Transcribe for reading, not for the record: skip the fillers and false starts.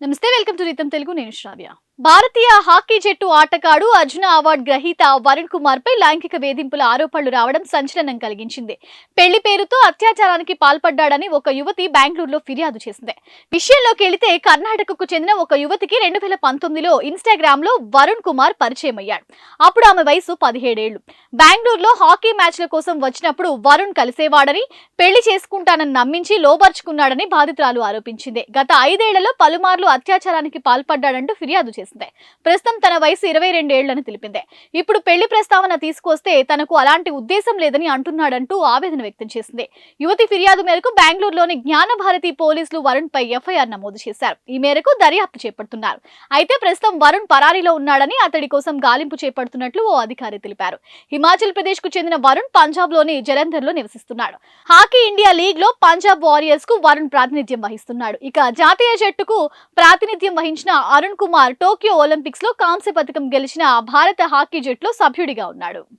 నమస్తే, welcome to rhythm Telugu. నేను శ్రావ్య. భారతీయ hockey జట్టు ఆటగాడు అర్జున అవార్డు గ్రహీత వరుణ్ కుమార్ పై లైంగిక వేధింపుల ఆరోపణలు రావడం సంచలనం కలిగించింది. పెళ్లి పేరుతో అత్యాచారానికి పాల్పడ్డాడని ఒక యువతి బెంగళూరులో ఫిర్యాదు చేసింది. విషయంలోకి వెళితే కర్ణాటకకు చెందిన ఒక యువతికి 2019లో ఇన్స్టాగ్రామ్ లో వరుణ్ కుమార్ పరిచయం అయ్యాడు. అప్పుడు ఆమె వయసు 17 ఏళ్లు. బెంగళూరులో హాకీ మ్యాచ్ల కోసం వచ్చినప్పుడు వరుణ్ కలిసేవాడని, పెళ్లి చేసుకుంటానని నమ్మించి లోబర్చుకున్నాడని బాధితురాలు ఆరోపించింది. గత 5 ఏళ్లలో పలుమార్లు అత్యాచారానికి పాల్పడ్డాడంటూ ఫిర్యాదు చేసింది. ప్రస్తుతం తన వయసు 22 ఏళ్లని తెలిపింది. ఇప్పుడు పెళ్లి ప్రస్తావన తీసుకొస్తే తనకు అలాంటి ఉద్దేశం లేదని అంటున్నాడంటూ ఆవేదన వ్యక్తం చేసింది. యువతి ఫిర్యాదు మేరకు బెంగళూరులోని జ్ఞానభారతి పోలీసులు వరుణ్ పై ఎఫ్ఐఆర్ నమోదు చేశారు. ఈ మేరకు దర్యాప్తు చేపడుతున్నారు. అయితే ప్రస్తుతం వరుణ్ పరారీలో ఉన్నాడని, అతడి కోసం గాలింపు చేపడుతున్నట్లు ఓ అధికారి తెలిపారు. హిమాచల్ ప్రదేశ్ కు చెందిన వరుణ్ పంజాబ్ లోని జలంధర్ లో నివసిస్తున్నాడు. హాకీ ఇండియా లీగ్ లో పంజాబ్ వారియర్స్ కు వరుణ్ ప్రాతినిధ్యం వహిస్తున్నాడు. ఇక జాతీయ జట్టుకు ప్రాతినిధ్యం వహించిన అరుణ్ కుమార్ టోక్యో ఒలింపిక్స్ లో కాంస్య పథకం గెలిచిన భారత హాకీ జట్టులో సభ్యుడిగా ఉన్నాడు.